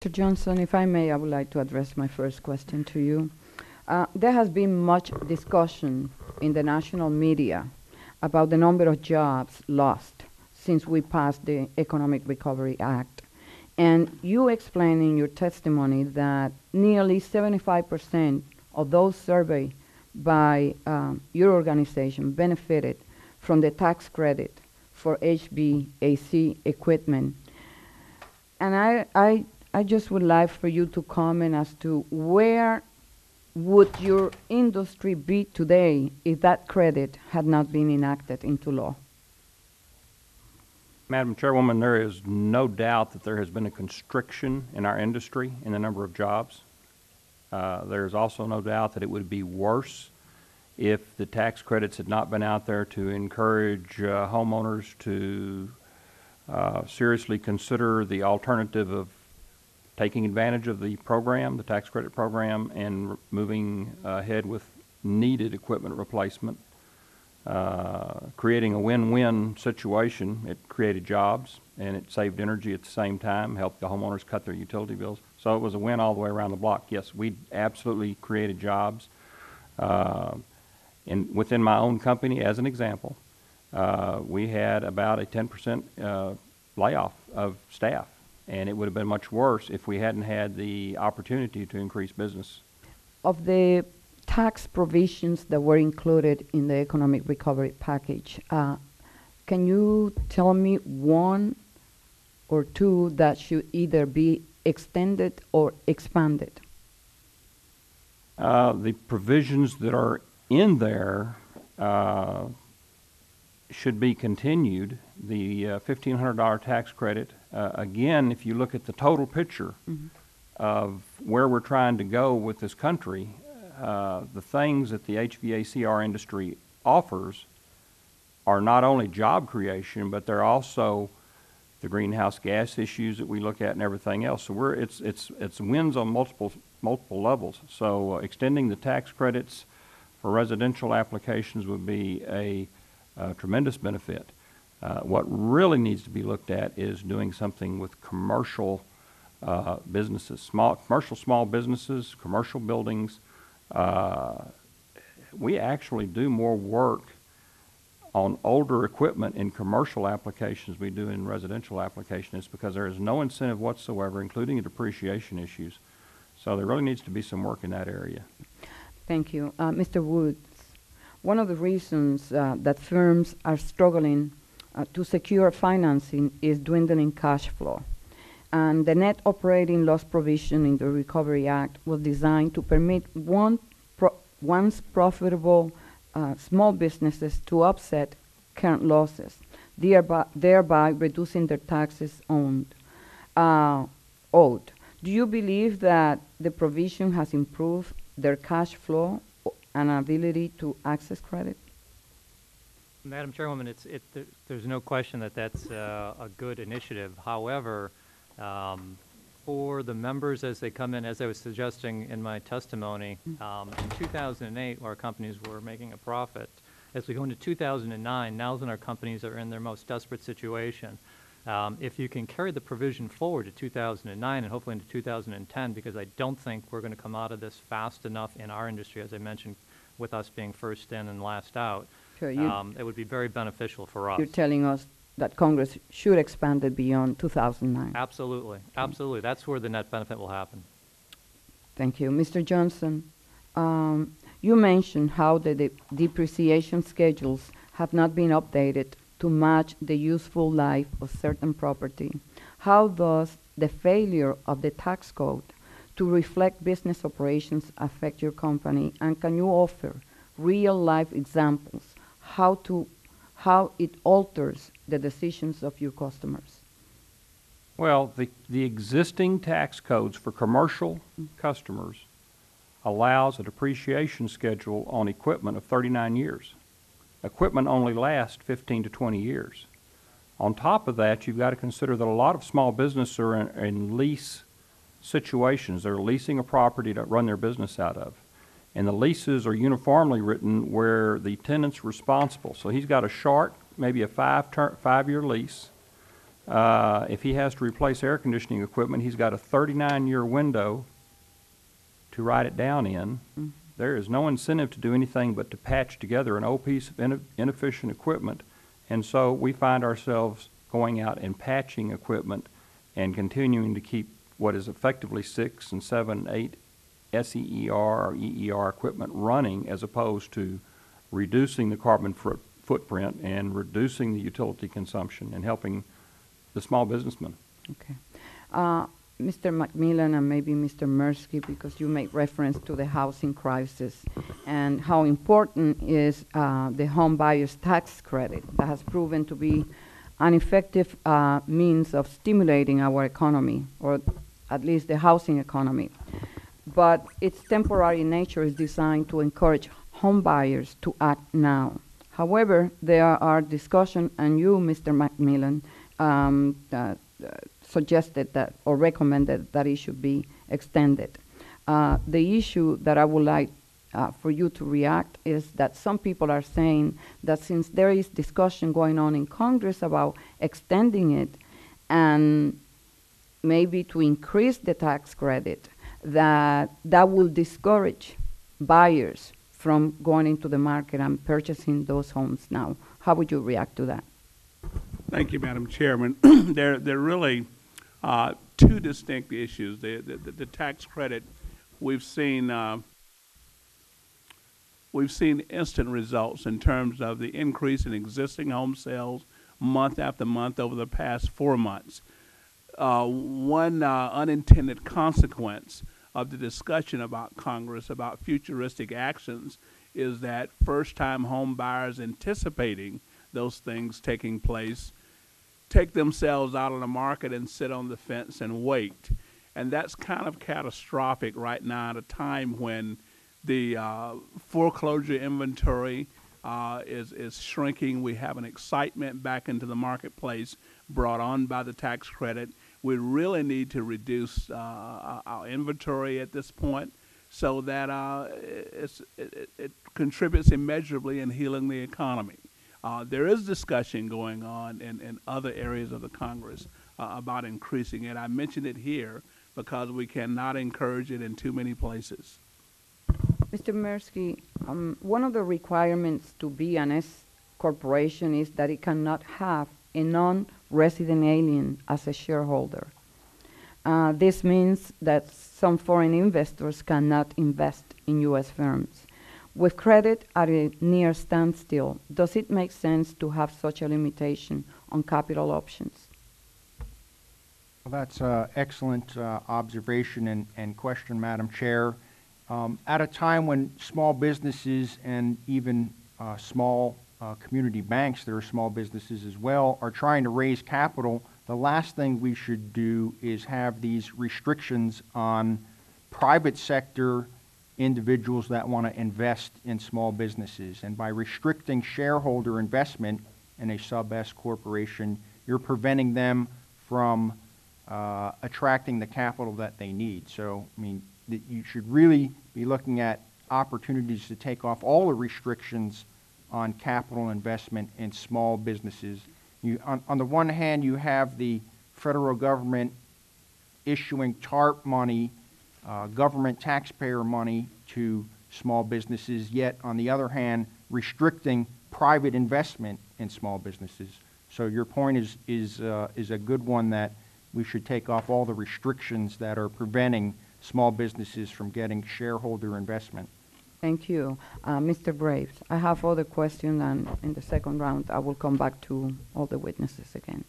Mr. Johnson, if I may, I would like to address my first question to you. There has been much discussion in the national media about the number of jobs lost since we passed the Economic Recovery Act. And you explain in your testimony that nearly 75% of those surveyed by your organization benefited from the tax credit for HVAC equipment. And I just would like for you to comment as to where would your industry be today if that credit had not been enacted into law? Madam Chairwoman, there is no doubt that there has been a constriction in our industry in the number of jobs. There is also no doubt that it would be worse if the tax credits had not been out there to encourage homeowners to seriously consider the alternative of taking advantage of the program, the tax credit program, and moving ahead with needed equipment replacement. Creating a win-win situation. It created jobs and it saved energy at the same time, helped the homeowners cut their utility bills. So it was a win all the way around the block. Yes, we absolutely created jobs. Within my own company, as an example, we had about a 10% layoff of staff, and it would have been much worse if we hadn't had the opportunity to increase business. Of the tax provisions that were included in the economic recovery package, can you tell me one or two that should either be extended or expanded? The provisions that are in there should be continued. The $1,500 tax credit, again, if you look at the total picture of where we're trying to go with this country, the things that the HVACR industry offers are not only job creation, but they're also the greenhouse gas issues that we look at and everything else. So it's wins on multiple levels. So extending the tax credits for residential applications would be a tremendous benefit. What really needs to be looked at is doing something with commercial businesses, commercial small businesses, commercial buildings. We actually do more work on older equipment in commercial applications we do in residential applications. It's because there is no incentive whatsoever, including depreciation issues. So there really needs to be some work in that area. Thank you. Mr. Woods, one of the reasons that firms are struggling to secure financing is dwindling cash flow. And the net operating loss provision in the Recovery Act was designed to permit once profitable small businesses to offset current losses, thereby reducing their taxes owed. Do you believe that the provision has improved their cash flow and ability to access credit? Madam Chairwoman, there's no question that that's a good initiative. However, for the members as they come in, as I was suggesting in my testimony, in 2008, our companies were making a profit. As we go into 2009, now's when our companies are in their most desperate situation. If you can carry the provision forward to 2009 and hopefully into 2010, because I don't think we're going to come out of this fast enough in our industry, as I mentioned, with us being first in and last out, Sure, it would be very beneficial for us. you're telling us that Congress should expand it beyond 2009. Absolutely, absolutely. That's where the net benefit will happen. Thank you. Mr. Johnson, you mentioned how the depreciation schedules have not been updated to match the useful life of certain property. How does the failure of the tax code to reflect business operations affect your company? And can you offer real-life examples how it alters the decisions of your customers? Well, the existing tax codes for commercial customers allows a depreciation schedule on equipment of 39 years. Equipment only lasts 15 to 20 years. On top of that, you've got to consider that a lot of small businesses are in lease situations. They're leasing a property to run their business out of. And the leases are uniformly written where the tenant's responsible. So he's got a short, maybe a five-year lease. If he has to replace air conditioning equipment, he's got a 39-year window to write it down in. There is no incentive to do anything but to patch together an old piece of inefficient equipment. And so we find ourselves going out and patching equipment and continuing to keep what is effectively 6 and 7, 8 SEER or EER equipment running, as opposed to reducing the carbon footprint and reducing the utility consumption and helping the small businessman. Okay. Mr. McMillan and maybe Mr. Mirsky, because you make reference to the housing crisis and how important is the home buyer's tax credit that has proven to be an effective means of stimulating our economy, or at least the housing economy. But its temporary nature is designed to encourage home buyers to act now. However, there are discussion, and you, Mr. McMillan, suggested that or recommended that it should be extended. The issue that I would like for you to react is that some people are saying that since there is discussion going on in Congress about extending it and maybe to increase the tax credit, that will discourage buyers from going into the market and purchasing those homes now. How would you react to that? Thank you, Madam Chairman. There are really two distinct issues. The tax credit, we've seen instant results in terms of the increase in existing home sales month after month over the past 4 months. One unintended consequence of the discussion about Congress about futuristic actions is that first-time home buyers anticipating those things taking place take themselves out of the market and sit on the fence and wait. And that's kind of catastrophic right now at a time when the foreclosure inventory is shrinking. We have an excitement back into the marketplace brought on by the tax credit. We really need to reduce our inventory at this point so that it contributes immeasurably in healing the economy. There is discussion going on in other areas of the Congress about increasing it. I mentioned it here because we cannot encourage it in too many places. Mr. Mirsky, one of the requirements to be an S corporation is that it cannot have a non-resident alien as a shareholder. This means that some foreign investors cannot invest in U.S. firms. With credit at a near standstill, does it make sense to have such a limitation on capital options? Well, that's an excellent observation and question, Madam Chair. At a time when small businesses and even small community banks, that are small businesses as well, are trying to raise capital, the last thing we should do is have these restrictions on private sector individuals that want to invest in small businesses. And by restricting shareholder investment in a sub-S corporation, you're preventing them from attracting the capital that they need. So, I mean, you should really be looking at opportunities to take off all the restrictions on capital investment in small businesses. On the one hand, you have the federal government issuing TARP money, government taxpayer money to small businesses, yet on the other hand, restricting private investment in small businesses. So your point is a good one, that we should take off all the restrictions that are preventing small businesses from getting shareholder investment. Thank you. Mr. Graves, I have other questions, and in the second round, I will come back to all the witnesses again.